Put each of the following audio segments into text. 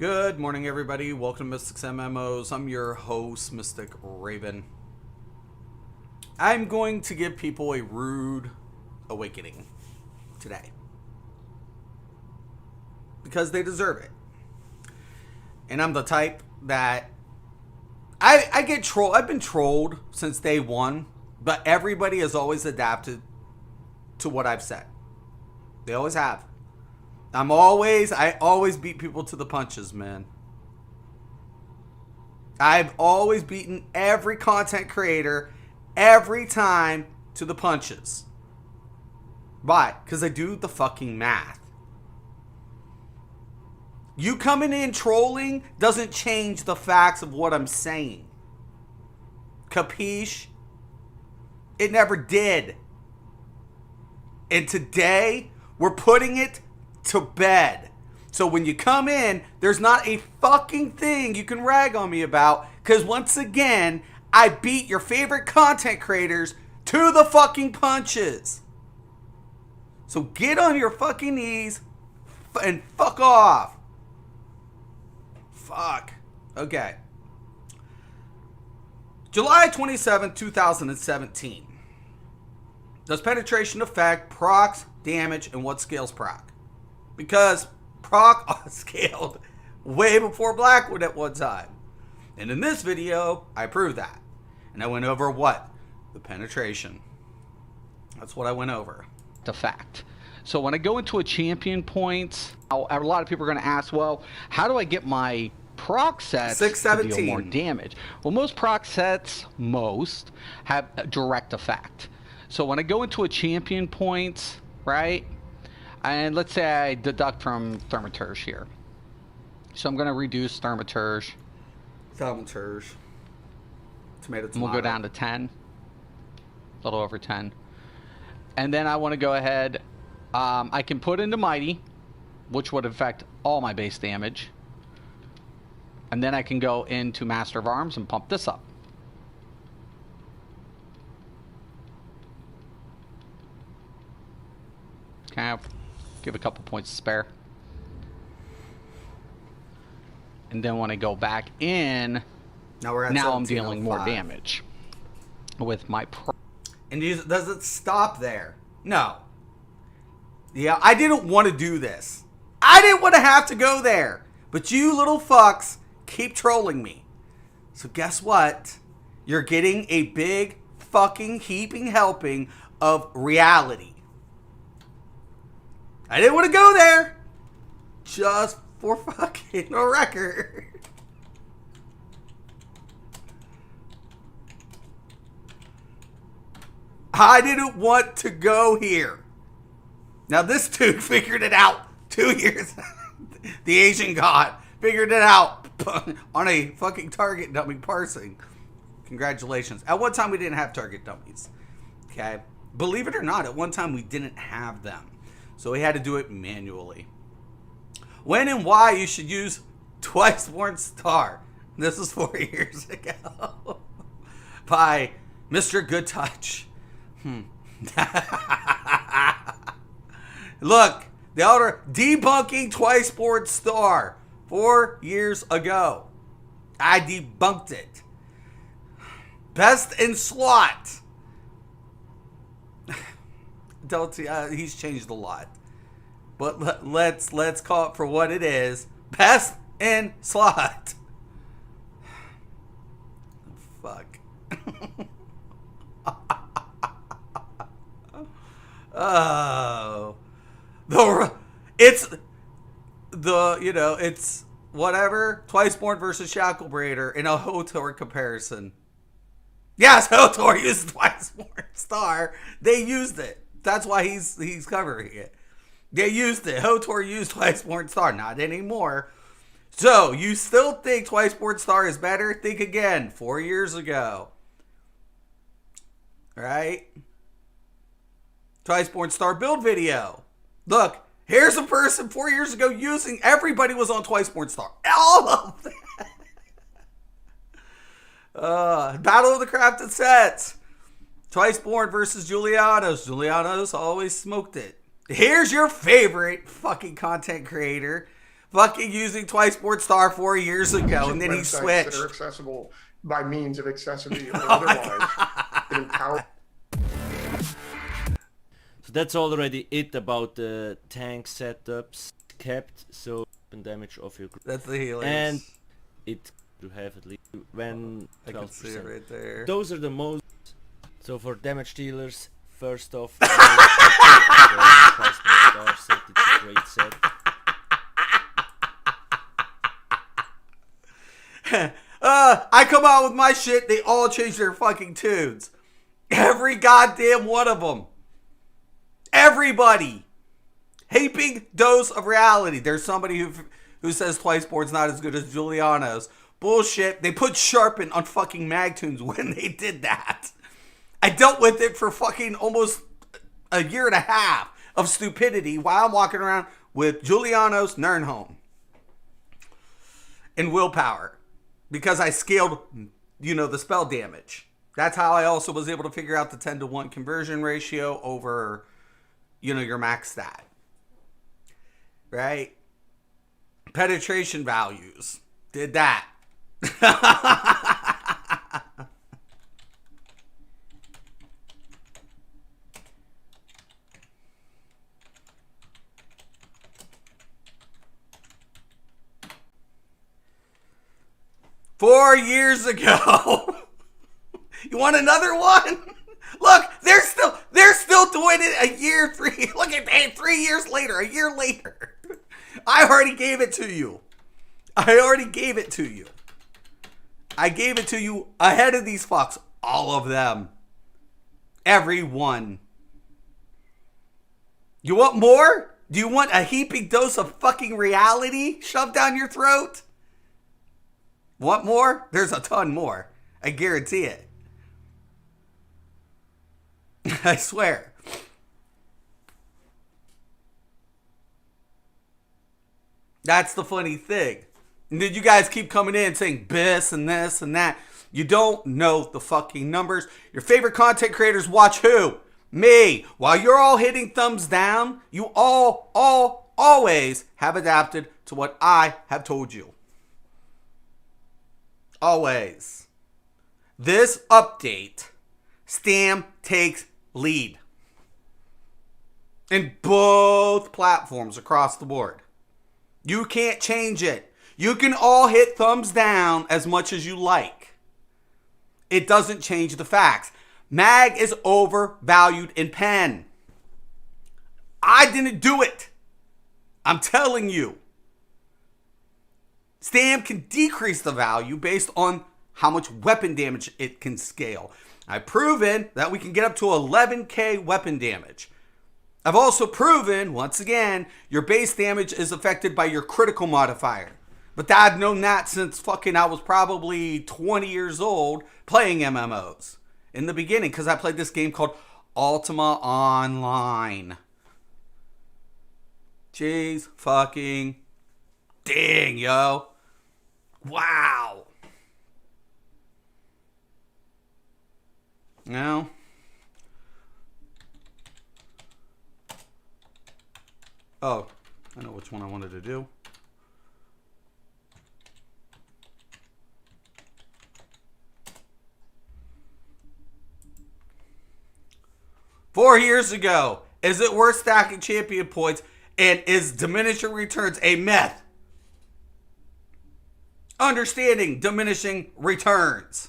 Good morning, everybody. Welcome to Mystics MMOs. I'm your host, Mystic Raven. I'm going to give people a rude awakening today because they deserve it. And I'm the type that I get trolled. I've been trolled since day one, but everybody has always adapted to what I've said. They always have. I always beat people to the punches, man. I've always beaten every content creator every time to the punches. Why? Because I do the fucking math. You coming in trolling doesn't change the facts of what I'm saying. Capiche? It never did. And today, we're putting it to bed. So when you come in, there's not a fucking thing you can rag on me about, because once again, I beat your favorite content creators to the fucking punches. So get on your fucking knees and fuck off. Fuck. Okay. July 27, 2017. Does penetration affect procs, damage, and what scales proc? Because proc scaled way before Blackwood at one time. And in this video, I proved that. And I went over what? The penetration. That's what I went over. The fact. So when I go into a champion points, a lot of people are going to ask, well, how do I get my proc sets to deal more damage? Well, most proc sets, have a direct effect. So when I go into a champion points, right? And let's say I deduct from Thaumaturge here. So I'm going to reduce Thaumaturge. Tomato. And we'll go down to 10. A little over 10. And then I want to go ahead. I can put into Mighty, which would affect all my base damage. And then I can go into Master of Arms and pump this up. Okay, I'll give a couple points to spare. And then when I go back in, now I'm dealing more damage with my pro. And does it stop there? No. Yeah, I didn't want to do this. I didn't want to have to go there. But you little fucks keep trolling me. So guess what? You're getting a big fucking heaping helping of reality. I didn't want to go there. Just for fucking a record. I didn't want to go here. Now this dude figured it out 2 years. The Asian god figured it out on a fucking target dummy parsing. Congratulations. At one time we didn't have target dummies. Okay? Believe it or not, at one time we didn't have them. So we had to do it manually. When and why you should use Twice-Born Star. This was 4 years ago. By Mr. Good Touch. Look, the elder debunking Twice-Born Star 4 years ago. I debunked it. Best in slot. He's changed a lot. But let's call it for what it is. Best in slot. Fuck. Oh. It's whatever. Twice-Born versus Shacklebrader in a HOTOR comparison. Yes, HOTOR used Twice-Born Star. They used it. That's why he's covering it. They used it. HOTOR used Twice-Born Star. Not anymore. So, you still think Twice-Born Star is better? Think again. 4 years ago. Right? Twice-Born Star build video. Look, here's a person 4 years ago using... Everybody was on Twice-Born Star. All of them. Battle of the Crafted Sets. Twice-Born versus Julianos. Julianos always smoked it. Here's your favorite fucking content creator fucking using Twice Sports Star 4 years ago, and then he switched. That are accessible by means of accessibility or otherwise. It empowers. So that's already it about the tank setups kept. So damage of your group. That's the healers. And it to have at least when 12%. I can see it right there. Those are the most. So for damage dealers, first off, Star set. It's a great set. I come out with my shit, they all change their fucking tunes. Every goddamn one of them. Everybody. Heaping dose of reality. There's somebody who says Twice Board's not as good as Giuliano's. Bullshit. They put Sharpen on fucking Magtunes when they did that. I dealt with it for fucking almost a year and a half of stupidity while I'm walking around with Giuliano's Nernholm and Willpower. Because I scaled, the spell damage. That's how I also was able to figure out the 10-to-1 conversion ratio over, your max stat. Right? Penetration values. Did that. 4 years ago. You want another one? Look, they're still doing it a year, 3. Look at that, 3 years later, a year later. I already gave it to you. I gave it to you ahead of these fucks. All of them. Every one. You want more? Do you want a heaping dose of fucking reality shoved down your throat? Want more? There's a ton more. I guarantee it. I swear. That's the funny thing. And then you guys keep coming in saying this and this and that. You don't know the fucking numbers. Your favorite content creators watch who? Me. While you're all hitting thumbs down, you always have adapted to what I have told you. Always. This update, Stam takes lead in both platforms across the board. You can't change it. You can all hit thumbs down as much as you like. It doesn't change the facts. Mag is overvalued in pen. I didn't do it. I'm telling you. Stam can decrease the value based on how much weapon damage it can scale. I've proven that we can get up to 11k weapon damage. I've also proven, once again, your base damage is affected by your critical modifier. But I've known that since fucking I was probably 20 years old playing MMOs. In the beginning, because I played this game called Ultima Online. Jeez fucking dang, yo. Wow. Now, oh, I know which one I wanted to do. Four years ago, is it worth stacking champion points, and is diminishing returns a myth? Understanding diminishing returns.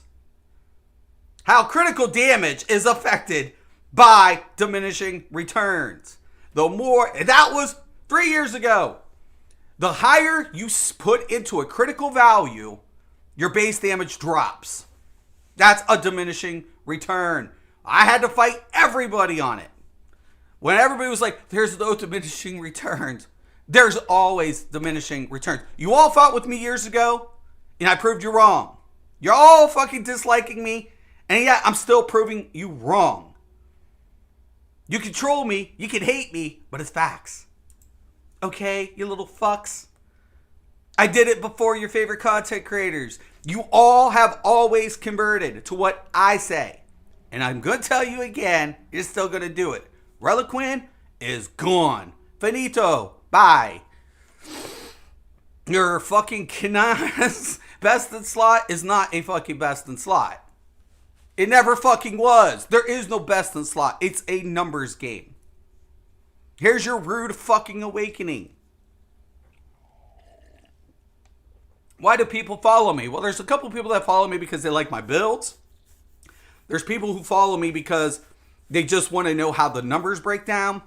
How critical damage is affected by diminishing returns. The more, that was 3 years ago. The higher you put into a critical value, your base damage drops. That's a diminishing return. I had to fight everybody on it. When everybody was like, there's no diminishing returns. There's always diminishing returns. You all fought with me years ago, and I proved you wrong. You're all fucking disliking me, and yeah, I'm still proving you wrong. You can troll me, you can hate me, but it's facts. Okay, you little fucks? I did it before your favorite content creators. You all have always converted to what I say. And I'm going to tell you again, you're still going to do it. Reliquin is gone. Finito. Bye. Your fucking best in slot is not a fucking best in slot. It never fucking was. There is no best in slot. It's a numbers game. Here's your rude fucking awakening. Why do people follow me? Well, there's a couple people that follow me because they like my builds. There's people who follow me because they just want to know how the numbers break down.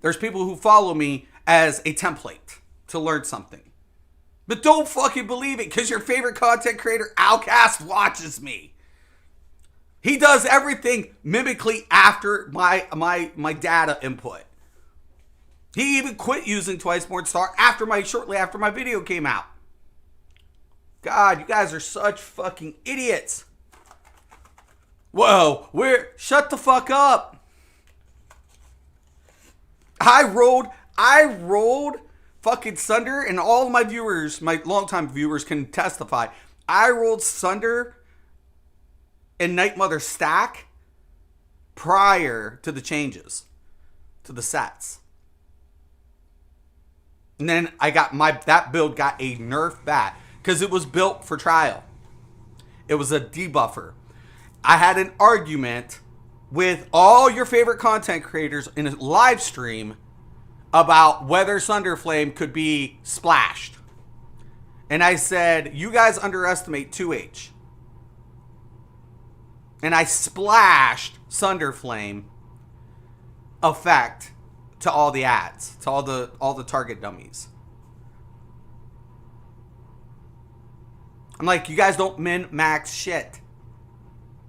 There's people who follow me as a template to learn something. But don't fucking believe it, because your favorite content creator, Outcast, watches me. He does everything mimically after my data input. He even quit using Twice More Star shortly after my video came out. God, you guys are such fucking idiots. Whoa, shut the fuck up. I rolled fucking Sunder, and all of my viewers, my longtime viewers can testify. I rolled Sunder and Night Mother stack prior to the changes to the sets. And then that build got a nerf bat because it was built for trial. It was a debuffer. I had an argument with all your favorite content creators in a live stream about whether Sunderflame could be splashed. And I said, you guys underestimate 2H. And I splashed Sunderflame effect to all the ads, to all the target dummies. I'm like, you guys don't min-max shit.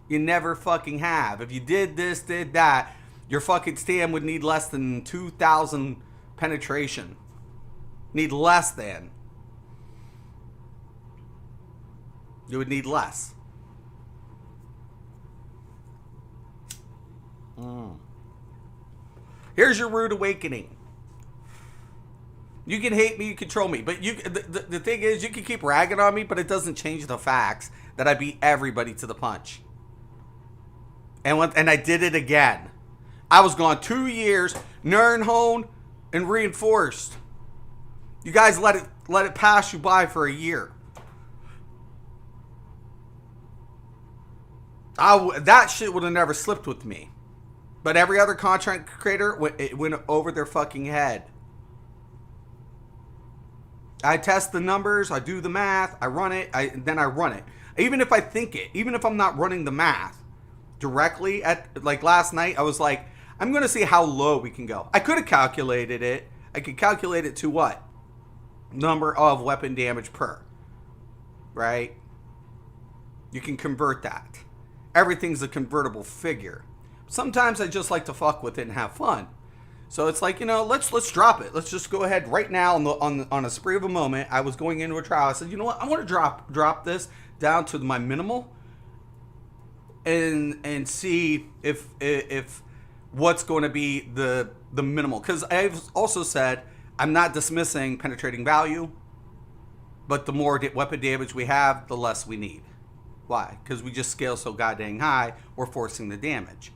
You never fucking have. If you did this, did that, your fucking stand would need less than 2,000 penetration. Need less than. You would need less. Here's your rude awakening. You can hate me, you can troll me, but the thing is, you can keep ragging on me, but it doesn't change the facts that I beat everybody to the punch. And I did it again. I was gone 2 years, Nernhone and reinforced. You guys let it pass you by for a year. That shit would have never slipped with me. But every other content creator, it went over their fucking head. I test the numbers, I do the math, I run it, then I run it. Even if I think it, even if I'm not running the math directly like last night, I was like, I'm going to see how low we can go. I could have calculated it. I could calculate it to what? Number of weapon damage per. Right? You can convert that. Everything's a convertible figure. Sometimes I just like to fuck with it and have fun. So it's like, let's drop it. Let's just go ahead right now on a spree of a moment. I was going into a trial. I said, you know what? I want to drop this down to my minimal and see if what's going to be the minimal. Because I've also said I'm not dismissing penetrating value, but the more weapon damage we have, the less we need. Why? Because we just scale so goddamn high, we're forcing the damage.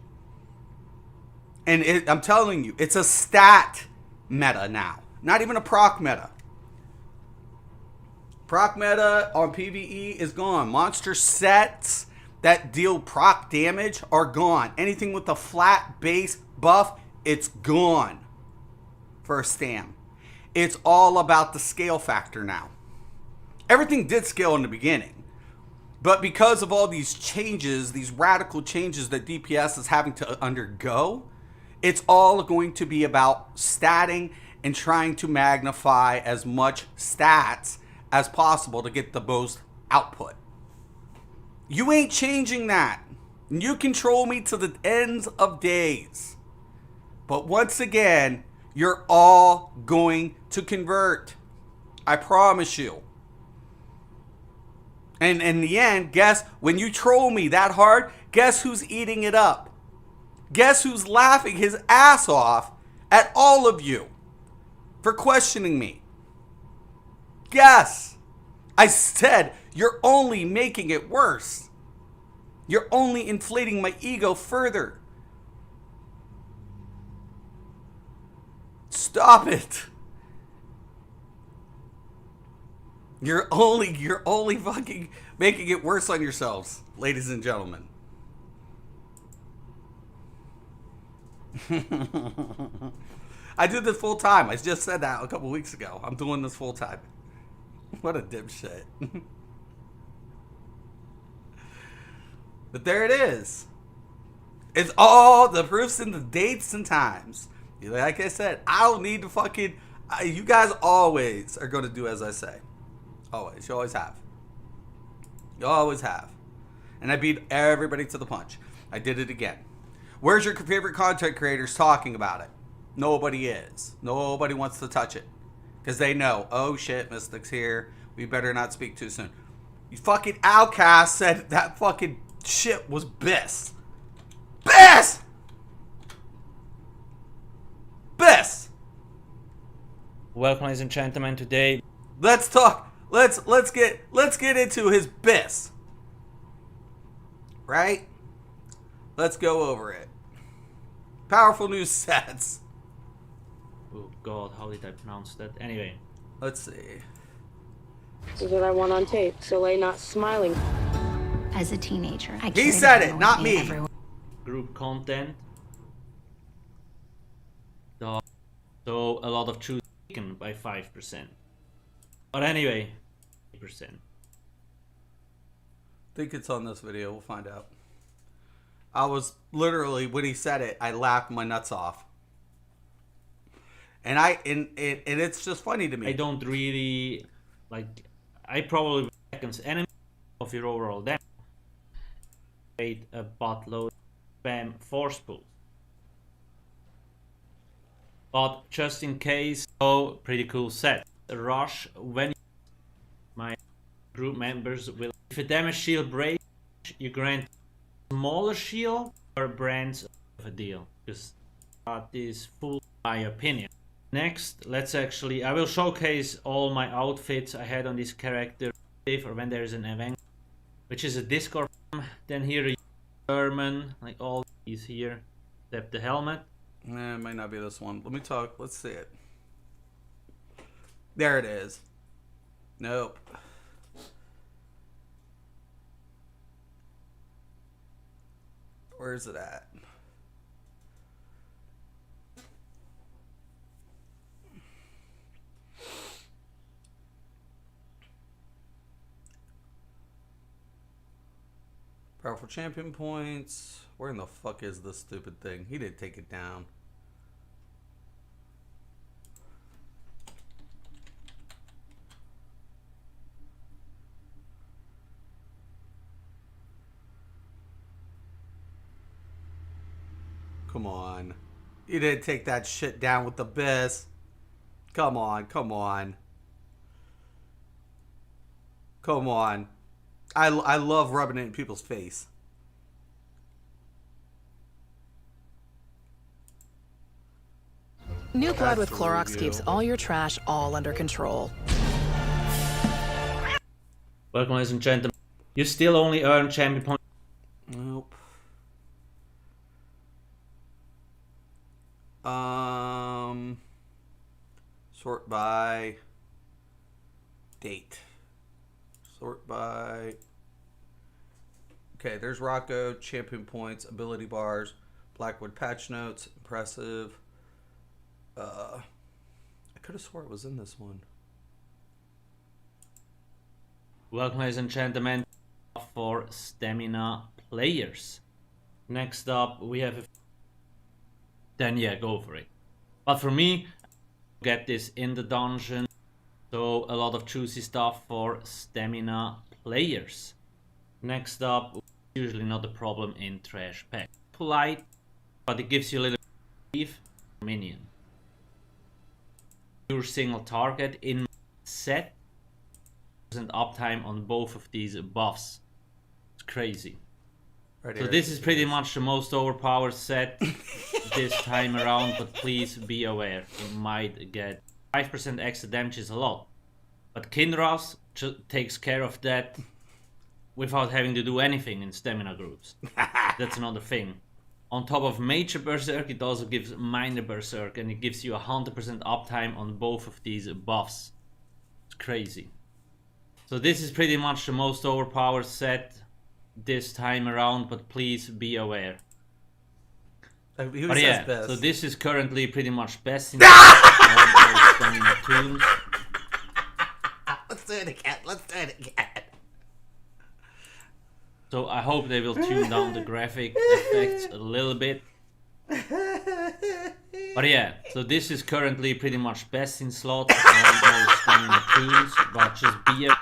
And I'm telling you, it's a stat meta now. Not even a proc meta. Proc meta on PvE is gone. Monster sets that deal proc damage are gone. Anything with a flat base buff, it's gone for a stam. It's all about the scale factor now. Everything did scale in the beginning. But because of all these changes, these radical changes that DPS is having to undergo, it's all going to be about statting and trying to magnify as much stats as possible to get the most output. You ain't changing that. You control me to the ends of days. But once again, you're all going to convert. I promise you. And in the end, guess, when you troll me that hard, guess who's eating it up? Guess who's laughing his ass off at all of you for questioning me? Guess. I said, you're only making it worse. You're only inflating my ego further. Stop it. You're only fucking making it worse on yourselves, ladies and gentlemen. I do this full time. I just said that a couple weeks ago. I'm doing this full time. What a dipshit. But there it is. It's all the proofs in the dates and times. Like I said, I don't need to fucking... you guys always are going to do as I say. Always. You always have. You always have. And I beat everybody to the punch. I did it again. Where's your favorite content creators talking about it? Nobody is. Nobody wants to touch it. Because they know, oh shit, Mystic's here. We better not speak too soon. You fucking Outcast said that fucking shit was BIS. BIS! BIS! Welcome, ladies and gentlemen. Today, let's talk. Let's get into his BIS. Right? Let's go over it. Powerful news sets. oh god, how did I pronounce that? Anyway, Let's see. This is what I want on tape. Soleil not smiling. As a teenager, I He said it, not me. group content. So a lot of choose taken by 5%. But anyway, 8%. I think it's on this video. We'll find out. I was literally, when he said it, I laughed my nuts off. And it's just funny to me. I don't really like. I probably seconds enemy of your overall damage. Create a buttload spam force pulls. But just in case, oh, pretty cool set. Rush when my group members will. If a damage shield breaks, you grant smaller shield or brands of a deal. Because that is full my opinion. Next, let's actually, I will showcase all my outfits I had on this character or when there is an event, which is a Discord. Then here a German, like all these here, except the helmet. It might not be this one. Let me talk. Let's see it. There it is. Nope. Where's it at? Powerful champion points. Where in the fuck is this stupid thing? He didn't take it down. Come on. You didn't take that shit down with the BIS. Come on, come on. Come on. I love rubbing it in people's face. New Blood with Clorox keeps all your trash all under control. Welcome, ladies and gentlemen. You still only earn champion points. Nope. Sort by date. Sort by. Okay, there's Rocco, champion points, ability bars, Blackwood patch notes, impressive. I could have swore it was in this one. Welcome, ladies and gentlemen, for stamina players. Next up, we have a... Then yeah, go for it. But for me, get this in the dungeon. So a lot of juicy stuff for stamina players. Next up, usually not a problem in trash pack. Polite, but it gives you a little relief. Minion. Pure single target in set. And uptime on both of these buffs. It's crazy. Right, so this is pretty much the most overpowered set this time around, but please be aware, you might get 5% extra damage is a lot. But Kinras takes care of that without having to do anything in stamina groups. That's another thing. On top of Major Berserk, it also gives Minor Berserk, and it gives you 100% uptime on both of these buffs. It's crazy. So this is pretty much the most overpowered set this time around, but please be aware. Who But says yeah, best? so this is currently pretty much best in the tunes. Let's do it again. Let's do it again. So I hope they will tune down the graphic effects a little bit. But yeah, so this is currently pretty much best in slots and most stamina tunes, but just be a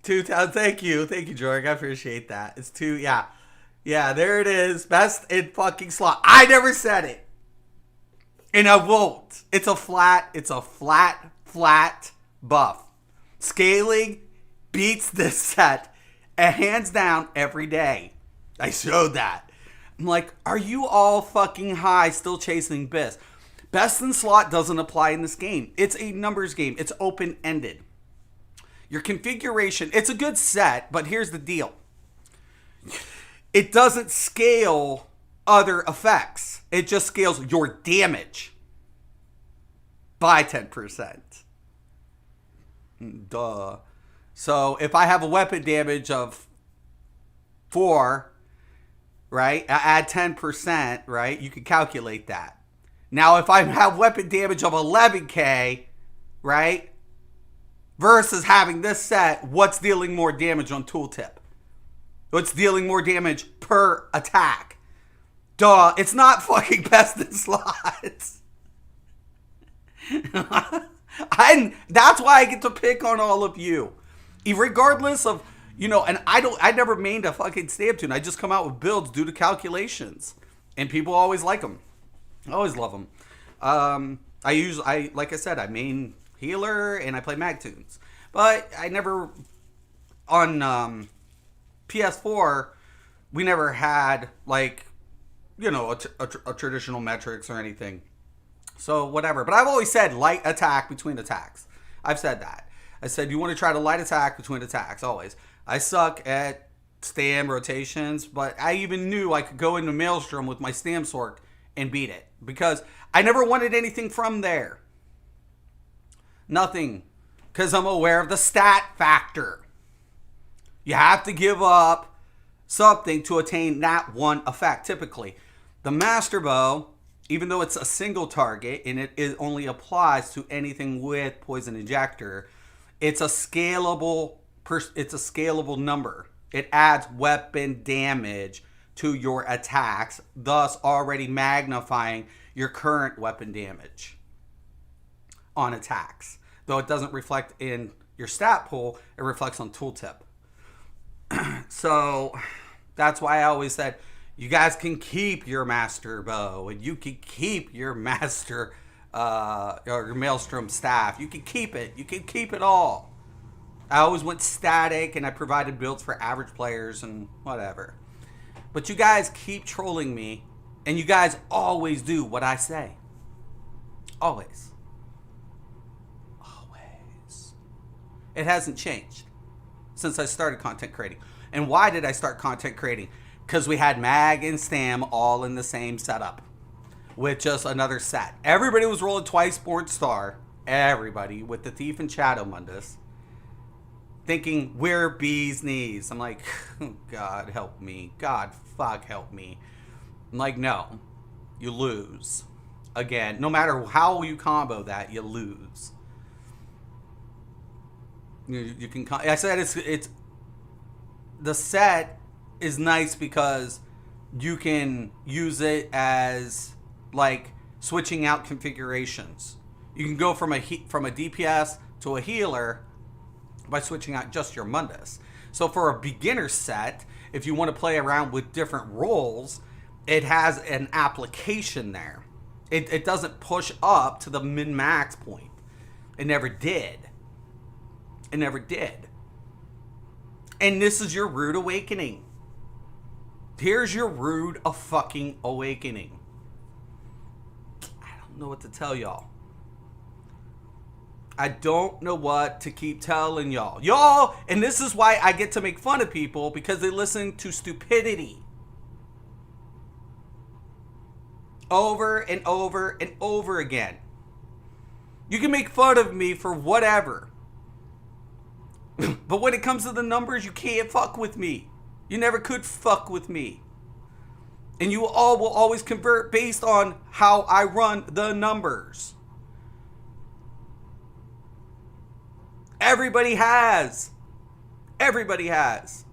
2,000. Thank you, Jorg. I appreciate that. It's 2. Yeah, there it is. Best in fucking slot. I never said it, and I won't. It's a flat buff. Scaling beats this set, and hands down every day. I showed that. I'm like, are you all fucking high still chasing Best? Best in slot doesn't apply in this game. It's a numbers game. It's open-ended. Your configuration, it's a good set, but here's the deal. It doesn't scale other effects. It just scales your damage by 10%. Duh. So if I have a weapon damage of 4, right, I add 10%, right, you can calculate that. Now if I have weapon damage of 11k, right, versus having this set, what's dealing more damage on tooltip? What's dealing more damage per attack? Duh, it's not fucking best in slots. And that's why I get to pick on all of you. Regardless of, and I never mained a fucking stamp tune. I just come out with builds due to calculations. And people always like them. I always love them. Like I said, I main healer and I play mag tunes. But I never, on PS4, we never had like, a traditional metrics or anything. So whatever. But I've always said light attack between attacks. I've said that. I said you want to try to light attack between attacks, always. I suck at stam rotations, but I even knew I could go into Maelstrom with my stam sork and beat it. Because I never wanted anything from there. Nothing. Because I'm aware of the stat factor. You have to give up something to attain that one effect, typically. The Master Bow, even though it's a single target and it only applies to anything with Poison Injector, it's a scalable number. It adds weapon damage to your attacks, thus already magnifying your current weapon damage on attacks. Though it doesn't reflect in your stat pool, it reflects on tooltip. So that's why I always said, you guys can keep your Master Bow and you can keep your Master or your Maelstrom staff. You can keep it. You can keep it all. I always went static and I provided builds for average players and whatever. But you guys keep trolling me and you guys always do what I say. Always. Always. It hasn't changed since I started content creating. And why did I start content creating? Because we had Mag and Stam all in the same setup with just another set. Everybody was rolling twice Born Star. Everybody with the Thief and Shadow Mundus. Thinking, we're bee's knees. I'm like, God help me. God fuck help me. I'm like, no. You lose. Again, no matter how you combo that, you lose. You can. I said it's the set is nice because you can use it as like switching out configurations. You can go from a DPS to a healer by switching out just your Mundus. So for a beginner set, if you want to play around with different roles, it has an application there. It doesn't push up to the min-max point. It never did. It never did. And this is your rude awakening. Here's your rude fucking awakening. I don't know what to tell y'all. I don't know what to keep telling y'all. Y'all, and this is why I get to make fun of people, because they listen to stupidity. over and over and over again. You can make fun of me for whatever. But when it comes to the numbers, you can't fuck with me. You never could fuck with me. And you all will always convert based on how I run the numbers. Everybody has. Everybody has.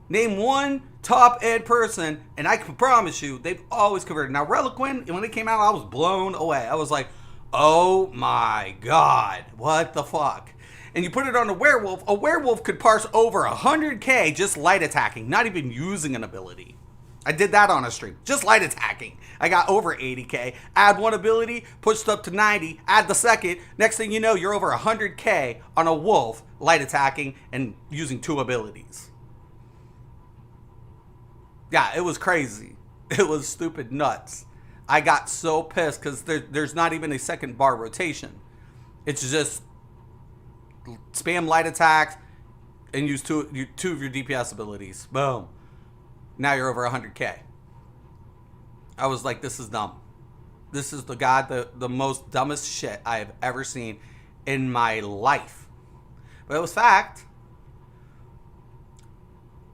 Name one top end person, and I can promise you, they've always converted. Now, Reliquin, when it came out, I was blown away. I was like, oh my God, what the fuck? And you put it on a werewolf could parse over 100k just light attacking, not even using an ability. I did that on a stream, just light attacking. I got over 80k. Add one ability, pushed up to 90, add the second. Next thing you know, you're over 100k on a wolf, light attacking and using 2 abilities. Yeah, it was crazy. It was stupid nuts. I got so pissed because there's not even a second bar rotation. It's just spam light attacks and use two of your DPS abilities. Boom. Now you're over 100k. I was like, this is dumb. This is the most dumbest shit I have ever seen in my life. But it was fact.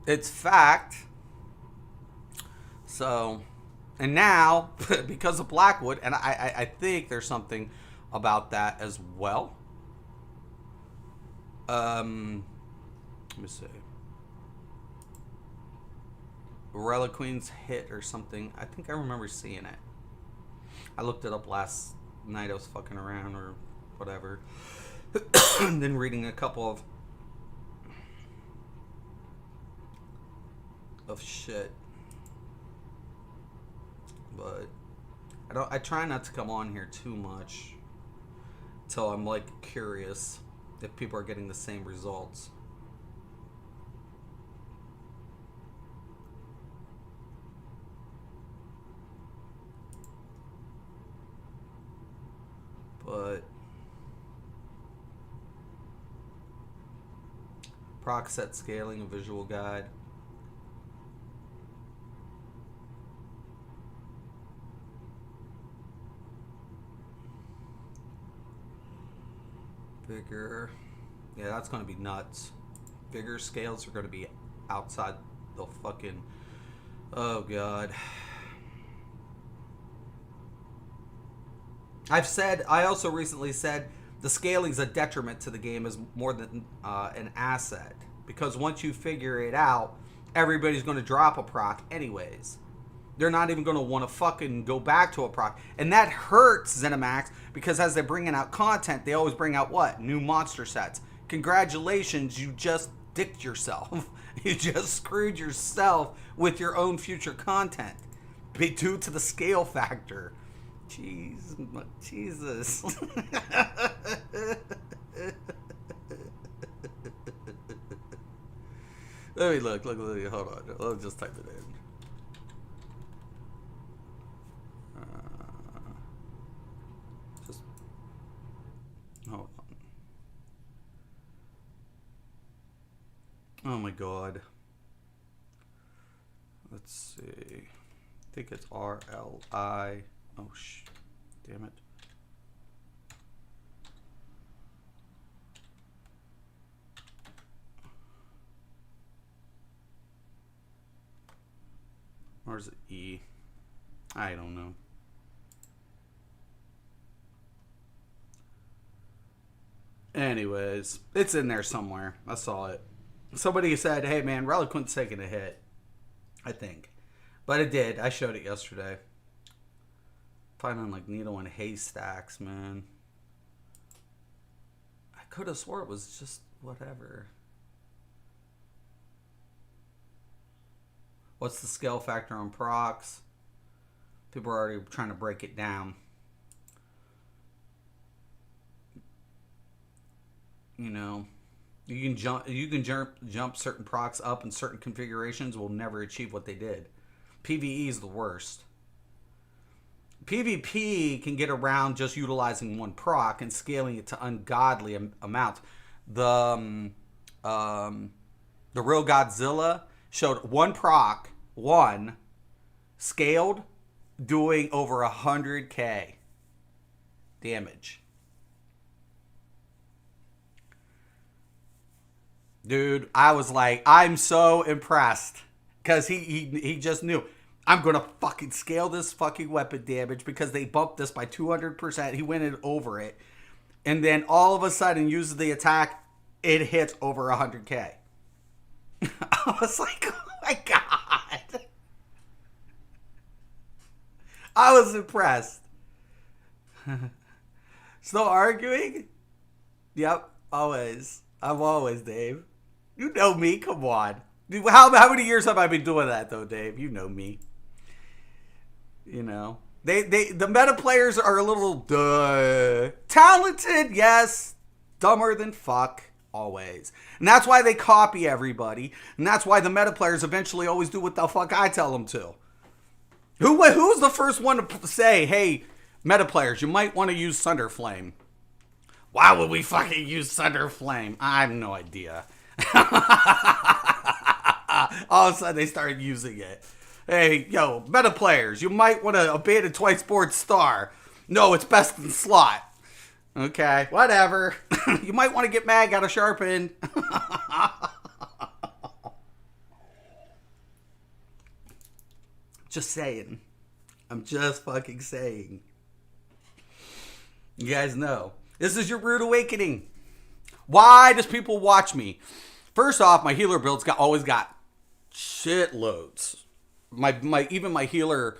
It's fact. So, and now, because of Blackwood, and I think there's something about that as well. Let me see. Reliquin's hit or something. I think I remember seeing it. I looked it up last night. I was fucking around or whatever. And then reading a couple of shit. But I try not to come on here too much until I'm like curious if people are getting the same results. But proc set scaling, a visual guide. Vigor. Yeah, that's going to be nuts. Vigor scales are going to be outside the fucking... Oh, God. I also recently said the scaling's a detriment to the game is more than an asset. Because once you figure it out, everybody's going to drop a proc anyways. They're not even going to want to fucking go back to a proc. And that hurts ZeniMax because as they're bringing out content, they always bring out what? New monster sets. Congratulations, you just dicked yourself. You just screwed yourself with your own future content. Due to the scale factor. Jesus. Let me look. Hold on. Let's just type it in. Hold on. Oh my God. Let's see. I think it's RLI. Oh damn it. Or is it E? I don't know. Anyways, it's in there somewhere. I saw it. Somebody said, hey man, Reliquin's taking a hit. I think. But it did. I showed it yesterday. Finding like needle and haystacks, man. I could have swore it was just whatever. What's the scale factor on procs? People are already trying to break it down. You know, you can jump certain procs up in certain configurations will never achieve what they did. PvE is the worst. PvP can get around just utilizing one proc and scaling it to ungodly amounts. The real Godzilla showed one proc, scaled doing over 100k damage. Dude, I was like, I'm so impressed. Because he just knew, I'm going to fucking scale this fucking weapon damage because they bumped this by 200%. He went in over it. And then all of a sudden, uses the attack, it hits over 100k. I was like, oh my God. I was impressed. Still arguing? Yep, always. I'm always, Dave. You know me, come on. Dude, how many years have I been doing that, though, Dave? You know me. You know. The meta players are a little talented, yes. Dumber than fuck, always. And that's why they copy everybody. And that's why the meta players eventually always do what the fuck I tell them to. Who's the first one to say, hey, meta players, you might want to use Thunder Flame? Why would we fucking use Thunder Flame? I have no idea. All of a sudden they started using it. Hey, yo, meta players, you might want to abandon Twice Board Star. No, it's best in slot. Okay, whatever. You might want to get Mag out of Sharpen. Just saying. I'm just fucking saying. You guys know. This is your rude awakening. Why does people watch me? First off, my healer builds always got shitloads. Even my healer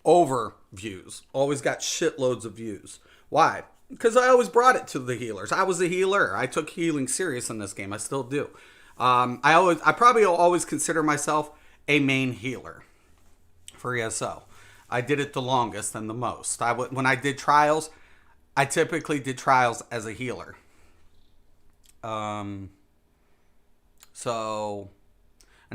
overviews always got shitloads of views. Why? Because I always brought it to the healers. I was a healer. I took healing serious in this game. I still do. I probably will always consider myself a main healer for ESO. I did it the longest and the most. When I did trials, I typically did trials as a healer. And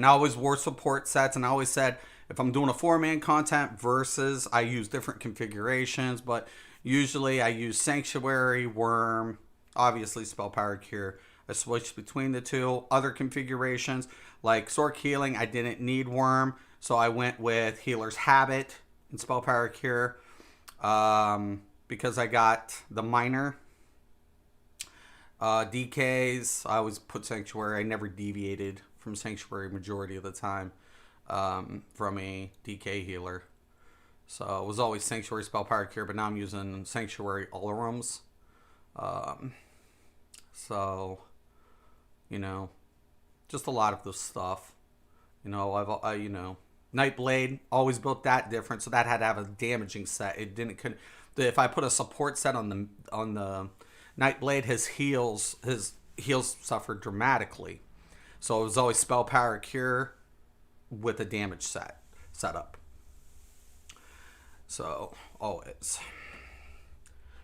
I always wore support sets, and I always said, if I'm doing a 4-man content versus, I use different configurations, but usually I use Sanctuary, Worm, obviously Spell Power Cure. I switched between the two. Other configurations, like Sork Healing, I didn't need Worm, so I went with Healer's Habit and Spell Power Cure, because I got the minor. DKs, I always put Sanctuary. I never deviated from Sanctuary majority of the time from a DK healer. So it was always Sanctuary, Spell Power Cure, but now I'm using Sanctuary Alarums. So, you know, just a lot of this stuff. You know, Nightblade, always built that different, so that had to have a damaging set. If I put a support set on the Nightblade, his heals suffered dramatically. So it was always Spell Power Cure with a damage setup. So always,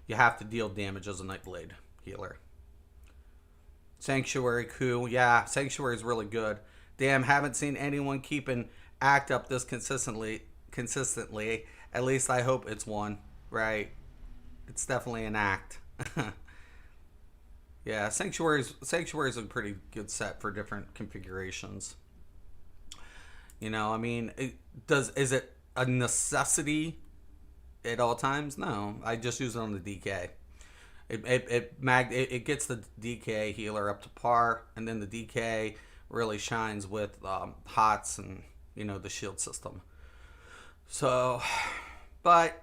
you have to deal damage as a Nightblade healer. Sanctuary Coup, yeah, Sanctuary is really good. Damn, haven't seen anyone keeping act up this consistently. At least I hope it's one, right? It's definitely an act. Yeah, Sanctuary is a pretty good set for different configurations. You know, I mean, is it a necessity at all times? No, I just use it on the DK. It gets the DK healer up to par, and then the DK really shines with HOTS and, you know, the shield system. So, but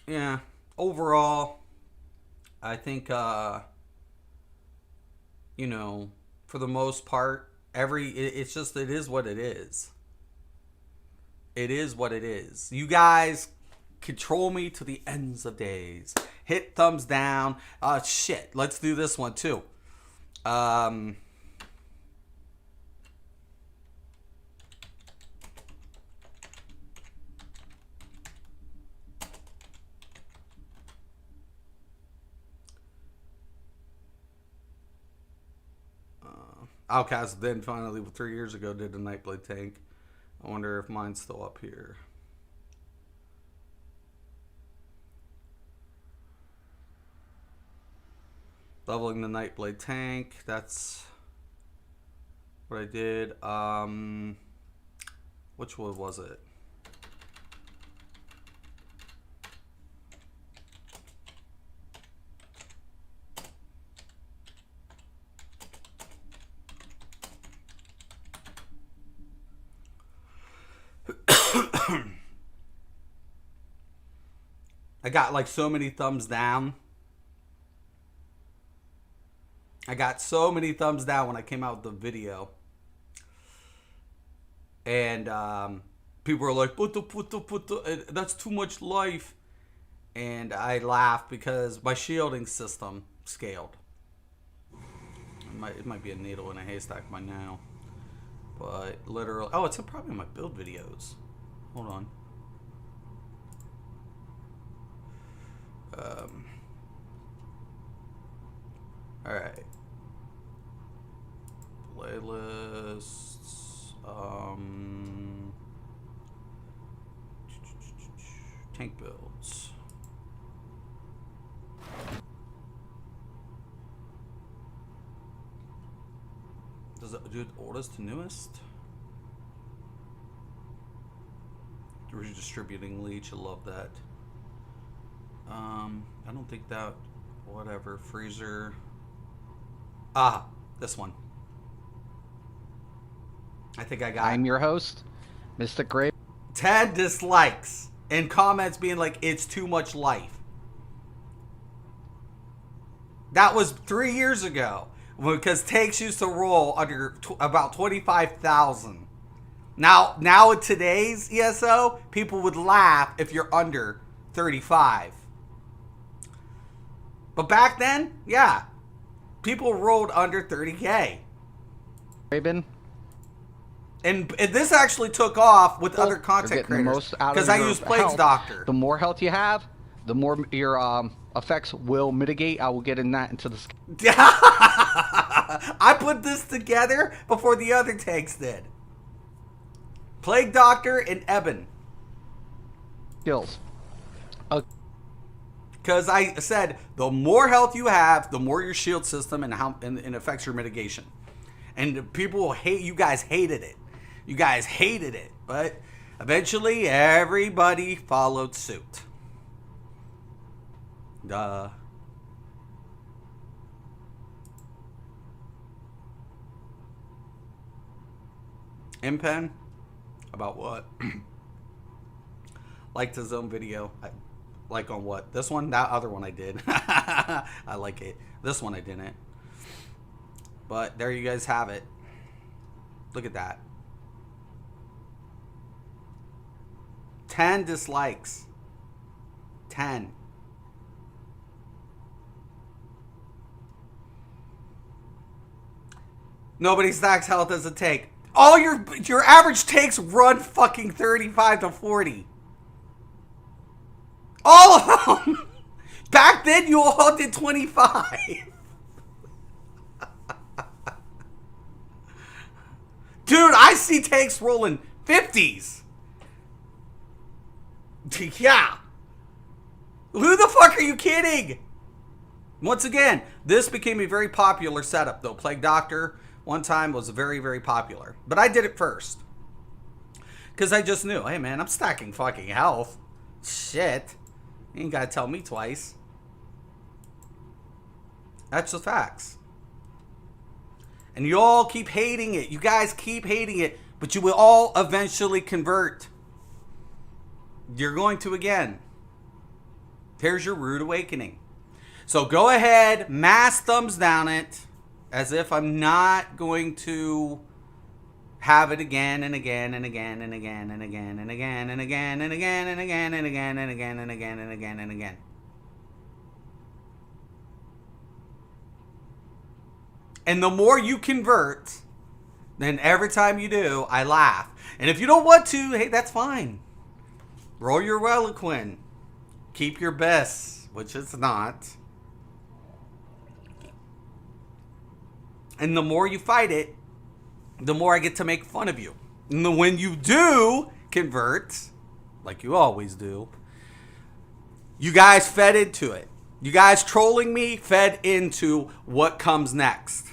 yeah, overall, I think you know, for the most part, it is what it is. It is what it is. You guys control me to the ends of days. Hit thumbs down. Shit, let's do this one too. Outcast then finally 3 years ago did a Nightblade tank. I wonder if mine's still up here. Leveling the Nightblade tank. That's what I did. Which one was it? I got like so many thumbs down. I got so many thumbs down when I came out with the video. And people were like, that's too much life. And I laughed because my shielding system scaled. It might be a needle in a haystack by now. But literally, oh, it's probably in my build videos. Hold on. Alright. Playlists. Tank builds. Does it do oldest to newest? Redistributing leech, I love that. I don't think that. Whatever. Freezer. Ah, this one. I think I got I'm your host, Mystic Grave. 10 dislikes and comments being like, it's too much life. That was 3 years ago because takes used to roll under about 25,000. Now in today's ESO, people would laugh if you're under 35. But back then, yeah, people rolled under 30K. Raven. And this actually took off with other content creators because I use Plague's Doctor. The more health you have, the more your effects will mitigate. I will get into the. I put this together before the other tanks did. Plague Doctor and Eben. Skills. Because I said the more health you have, the more your shield system and affects your mitigation. And people hate you guys hated it. You guys hated it, but eventually everybody followed suit. Duh. Impen? About what? Liked his own video. Like on what? This one? That other one I did. I like it. This one I didn't. But there you guys have it. Look at that. 10 dislikes. 10. Nobody stacks health as a take. All your average takes run fucking 35 to 40. All of them. Back then you all did 25. Dude, I see takes rolling 50s. Yeah. Who the fuck are you kidding? Once again, this became a very popular setup, though. Plague Doctor, one time, was very, very popular. But I did it first. Because I just knew, hey, man, I'm stacking fucking health. Shit. You ain't got to tell me twice. That's the facts. And you all keep hating it. You guys keep hating it. But you will all eventually convert. You're going to again. Here's your rude awakening. So go ahead, mass thumbs down it, as if I'm not going to have it again and again and again and again and again and again and again and again and again and again and again and again and again and again. And the more you convert, then every time you do, I laugh. And if you don't want to, hey, that's fine. Roll your Reliquin. Keep your best, which it's not. And the more you fight it, the more I get to make fun of you. And when you do convert, like you always do, you guys fed into it. You guys trolling me fed into what comes next.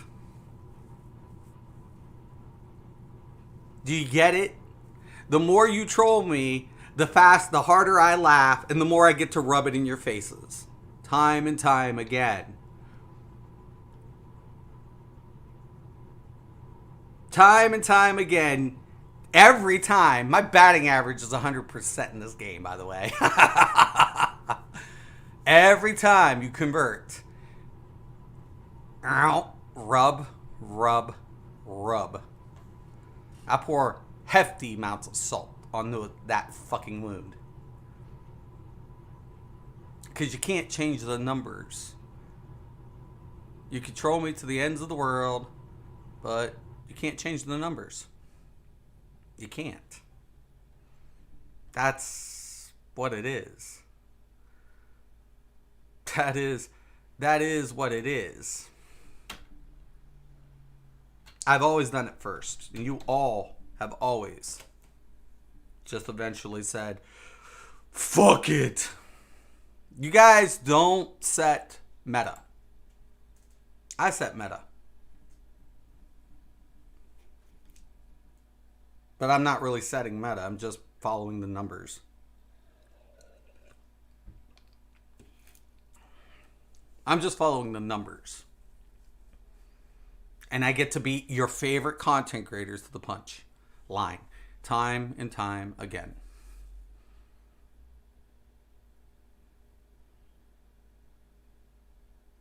Do you get it? The more you troll me, the harder I laugh, and the more I get to rub it in your faces. Time and time again. Time and time again. Every time. My batting average is 100% in this game, by the way. Every time you convert, rub, rub, rub. I pour hefty amounts of salt on that fucking wound. Because you can't change the numbers. You control me to the ends of the world, but you can't change the numbers. You can't. That's what it is. That is what it is. I've always done it first. And you all have always just eventually said, fuck it. You guys don't set meta. I set meta. But I'm not really setting meta. I'm just following the numbers. I'm just following the numbers. And I get to beat your favorite content creators to the punch line. Time and time again.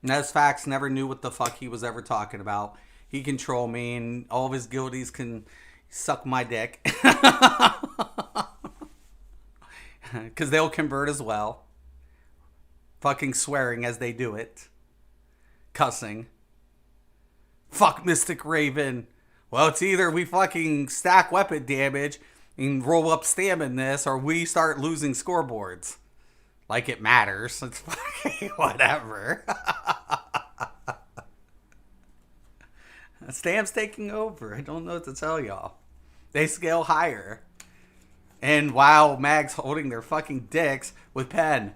Nesfax never knew what the fuck he was ever talking about. He control me and all of his guildies can suck my dick. Because they'll convert as well. Fucking swearing as they do it. Cussing. Fuck Mystic Raven. Well, it's either we fucking stack weapon damage and roll up stamina this, or we start losing scoreboards. Like it matters. It's fucking whatever. Stam's taking over. I don't know what to tell y'all. They scale higher. And while Mag's holding their fucking dicks with pen.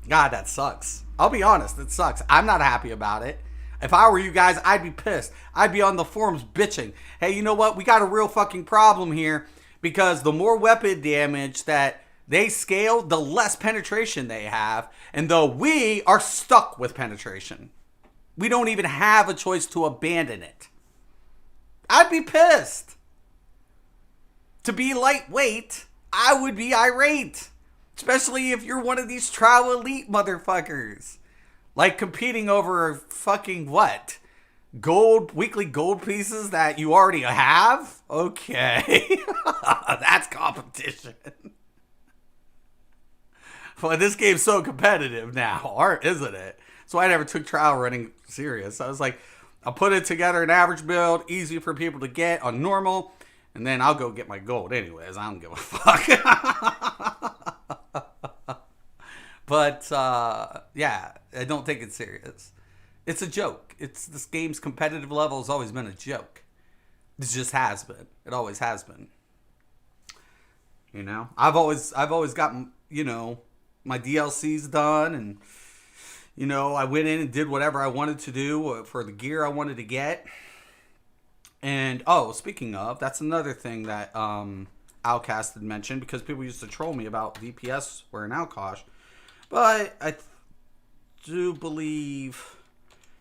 God, that sucks. I'll be honest, it sucks. I'm not happy about it. If I were you guys, I'd be pissed. I'd be on the forums bitching. Hey, you know what? We got a real fucking problem here. Because the more weapon damage that they scale, the less penetration they have. And though we are stuck with penetration. We don't even have a choice to abandon it. I'd be pissed. To be lightweight, I would be irate. Especially if you're one of these trial elite motherfuckers. Like competing over fucking what? Weekly gold pieces that you already have? Okay. That's competition. Well, this game's so competitive now, isn't it? So I never took trial running serious. I was like, I'll put it together an average build, easy for people to get on normal, and then I'll go get my gold anyways. I don't give a fuck. But, yeah, I don't take it serious. It's a joke. This game's competitive level has always been a joke. It just has been. It always has been. You know? I've always gotten, my DLCs done, and I went in and did whatever I wanted to do for the gear I wanted to get. And, speaking of, that's another thing that Outcast had mentioned, because people used to troll me about DPS wearing Outcast. But I do believe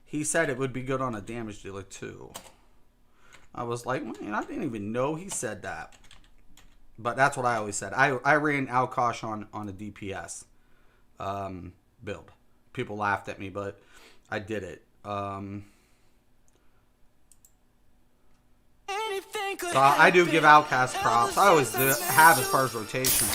he said it would be good on a damage dealer too. I was like, man, I didn't even know he said that. But that's what I always said. I ran Outcast on a DPS build. People laughed at me, but I did it. So I do give Outcast props. I always have as far as rotation.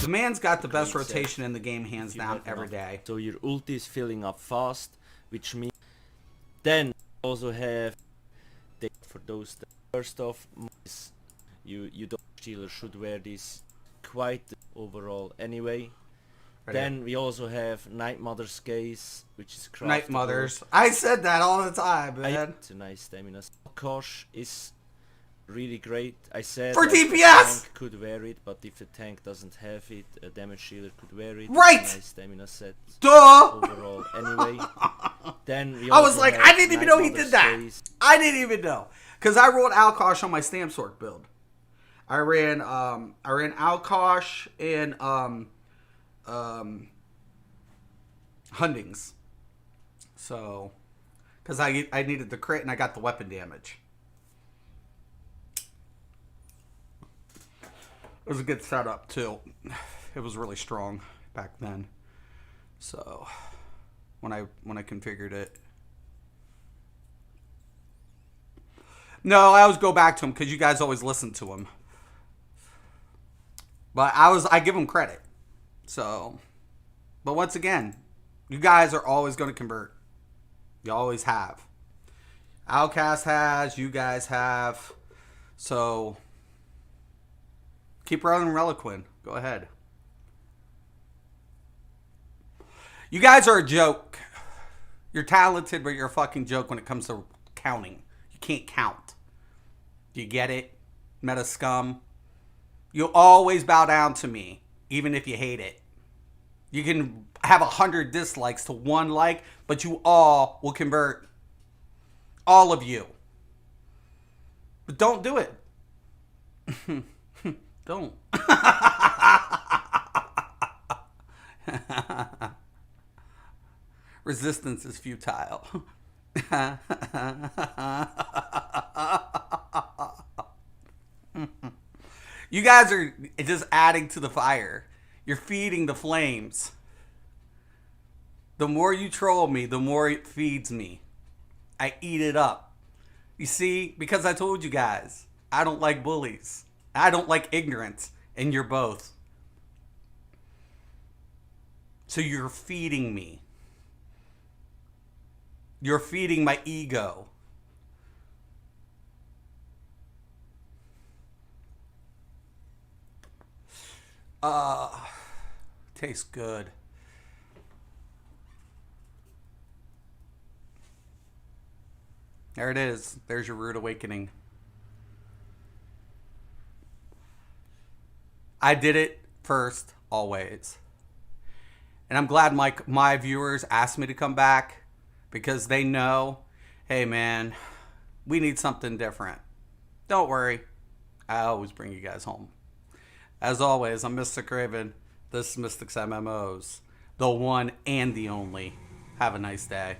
The man's got the best rotation in the game, hands down, every day. So your ulti is filling up fast, which means then also have for those that first off, you don't stealer should wear this quite overall anyway. Right. Then we also have Night Mother's Gaze, which is craftable. Night Mothers. I said that all the time, man. It's a nice stamina. Kosh is really great. I said for DPS tank could wear it, but if the tank doesn't have it, a damage dealer could wear it. Right. It's a nice stamina set. Duh. Overall, anyway. Then we I was like, I didn't even know he Mother's did that. Gaze. I didn't even know, because I rolled Alkosh on my Stamp Sword build. I ran Alkosh and Hundings. So, because I needed the crit and I got the weapon damage. It was a good setup too. It was really strong back then. So when I configured it. No, I always go back to him because you guys always listen to him. But I give him credit. So, but once again, you guys are always going to convert. You always have. Outcast has, you guys have. So, keep running Reliquin. Go ahead. You guys are a joke. You're talented, but you're a fucking joke when it comes to counting. You can't count. Do you get it? Meta scum. You'll always bow down to me, even if you hate it. You can have 100 dislikes to 1 like, but you all will convert. All of you. But don't do it. Don't. Resistance is futile. You guys are just adding to the fire. You're feeding the flames. The more you troll me, the more it feeds me. I eat it up. You see, because I told you guys, I don't like bullies. I don't like ignorance, and you're both. So you're feeding me. You're feeding my ego. Tastes good. There it is. There's your rude awakening. I did it first, always. And I'm glad my viewers asked me to come back because they know, hey man, we need something different. Don't worry. I always bring you guys home. As always, I'm Mystic Raven. This is Mystics MMOs. The one and the only. Have a nice day.